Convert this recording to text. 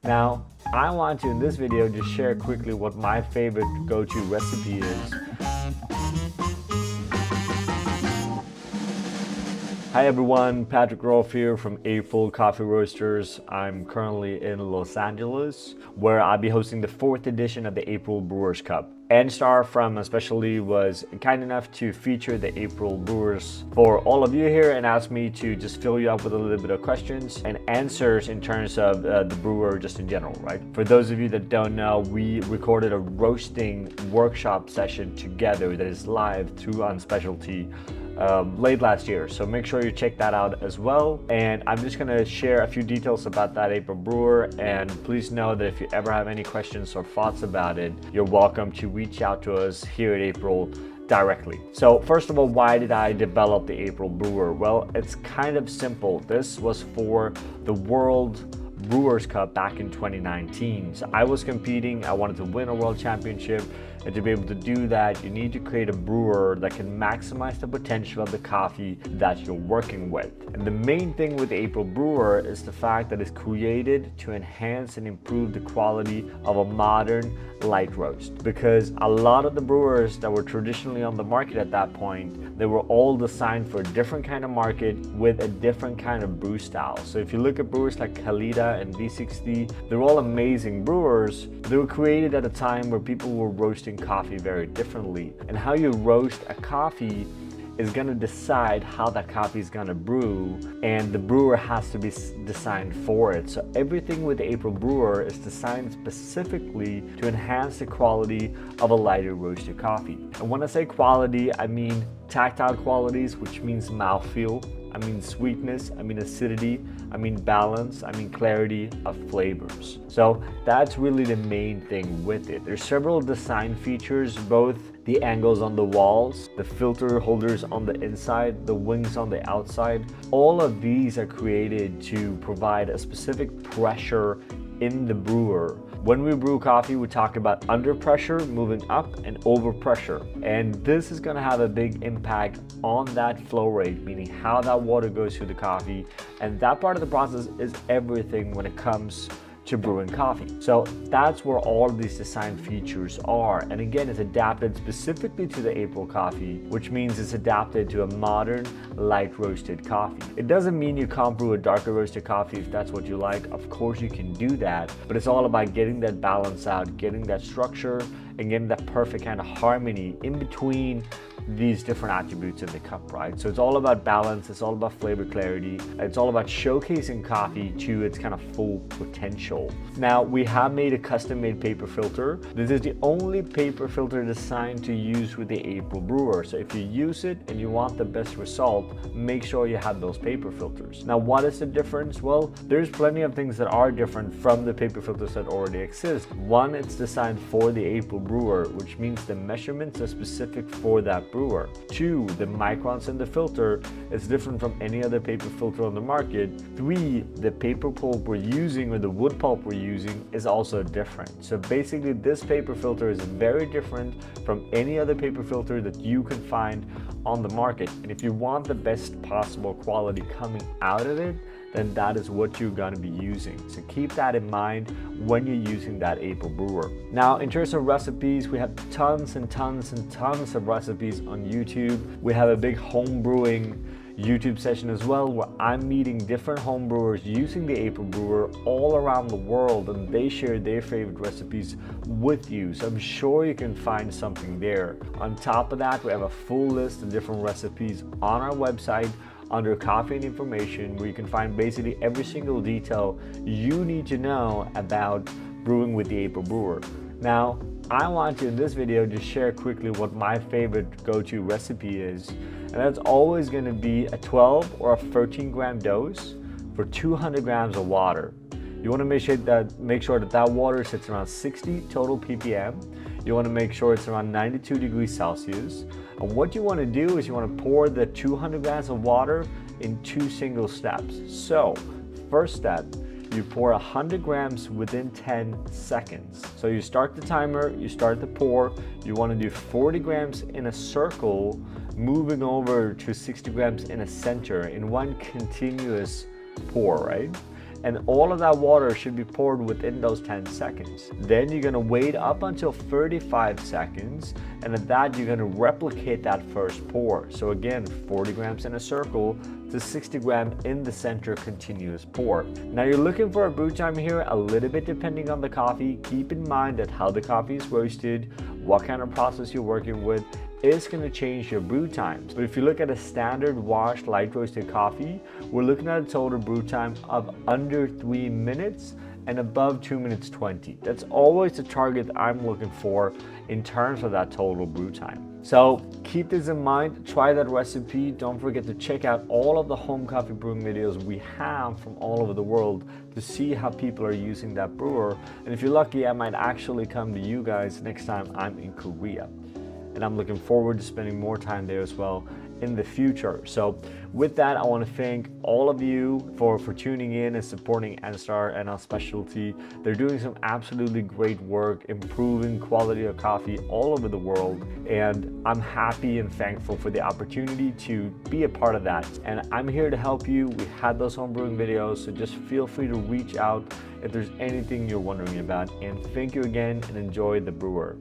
Now, I want to in this video just share quickly what my favorite go-to recipe is. Hi everyone, Patrick Rolfe here from Eipril Coffee Roasters. I'm currently in Los Angeles, where I'll be hosting the 4th edition of the Eipril Brewers Cup. Star from Especially was kind enough to feature the Eipril Brewers for all of you here and asked me to just fill you up with a little bit of questions and answers in terms of the brewer just in general, right? For those of you that don't know, we recorded a roasting workshop session together that is live through Unspecialty late last year, so make sure you check that out as well. And I'm just gonna share a few details about that Eipril brewer, and please know that if you ever have any questions or thoughts about it, you're welcome to reach out to us here at Eipril directly. So first of all, why did I develop the Eipril brewer? Well, it's kind of simple. This was for the World Brewers Cup back in 2019. So I was competing, I wanted to win a world championship, and to be able to do that, you need to create a brewer that can maximize the potential of the coffee that you're working with. And the main thing with the Eipril brewer is the fact that it's created to enhance and improve the quality of a modern light roast. Because a lot of the brewers that were traditionally on the market at that point, they were all designed for a different kind of market with a different kind of brew style. So if you look at brewers like Kalita and V60, they're all amazing brewers. They were created at a time where people were roasting coffee very differently, and how you roast a coffee is going to decide how that coffee is going to brew, and the brewer has to be designed for it. So everything with the Eipril brewer is designed specifically to enhance the quality of a lighter roasted coffee. And when I say quality, I mean tactile qualities, which means mouthfeel, I mean sweetness, I mean acidity, I mean balance, I mean clarity of flavors. So that's really the main thing with it. There's several design features, both the angles on the walls, the filter holders on the inside, the wings on the outside. All of these are created to provide a specific pressure in the brewer. When we brew coffee, we talk about under pressure moving up and over pressure. And this is gonna have a big impact on that flow rate, meaning how that water goes through the coffee. And that part of the process is everything when it comes to brewing coffee. So that's where all of these design features are. And again, it's adapted specifically to the Eipril coffee, which means it's adapted to a modern light roasted coffee. It doesn't mean you can't brew a darker roasted coffee if that's what you like. Of course you can do that, but it's all about getting that balance out, getting that structure, and getting that perfect kind of harmony in between these different attributes in the cup, right? So it's all about balance, it's all about flavor clarity, it's all about showcasing coffee to its kind of full potential. Now, we have made a custom-made paper filter. This is the only paper filter designed to use with the Eipril brewer. So if you use it and you want the best result, make sure you have those paper filters. Now, what is the difference? Well, there's plenty of things that are different from the paper filters that already exist. One, it's designed for the Eipril brewer, which means the measurements are specific for that brewer. Two, the microns in the filter is different from any other paper filter on the market. Three, the paper pulp we're using or the wood pulp we're using is also different. So basically this paper filter is very different from any other paper filter that you can find on the market. And if you want the best possible quality coming out of it, then that is what you're gonna be using. So keep that in mind when you're using that Eipril brewer. Now, in terms of recipes, we have tons and tons and tons of recipes on YouTube. We have a big home brewing YouTube session as well, where I'm meeting different home brewers using the Eipril brewer all around the world, and they share their favorite recipes with you. So I'm sure you can find something there. On top of that, we have a full list of different recipes on our website under coffee and information, where you can find basically every single detail you need to know about brewing with the Eipril brewer. Now, I want to in this video just share quickly what my favorite go-to recipe is, and that's always going to be a 12 or a 13 gram dose for 200 grams of water. You want to make sure that that water sits around 60 total ppm. You want to make sure it's around 92 degrees Celsius. And what you want to do is you want to pour the 200 grams of water in 2 single steps. So, first step, you pour 100 grams within 10 seconds. So you start the timer, you start the pour, you want to do 40 grams in a circle, moving over to 60 grams in a center in one continuous pour, right? And all of that water should be poured within those 10 seconds. Then you're gonna wait up until 35 seconds, and at that you're gonna replicate that first pour. So again, 40 grams in a circle to 60 gram in the center continuous pour. Now you're looking for a brew time here a little bit depending on the coffee. Keep in mind that how the coffee is roasted, what kind of process you're working with, is going to change your brew times. But if you look at a standard washed light roasted coffee, we're looking at a total brew time of under 3 minutes and above 2 minutes 20. That's always the target that I'm looking for in terms of that total brew time. So keep this in mind, try that recipe. Don't forget to check out all of the home coffee brewing videos we have from all over the world to see how people are using that brewer. And if you're lucky, I might actually come to you guys next time I'm in Korea. And I'm looking forward to spending more time there as well in the future. So with that, I want to thank all of you for tuning in and supporting NSTAR and Unspecialty. They're doing some absolutely great work, improving quality of coffee all over the world. And I'm happy and thankful for the opportunity to be a part of that. And I'm here to help you. We had those homebrewing videos, so just feel free to reach out if there's anything you're wondering about. And thank you again and enjoy the brewer.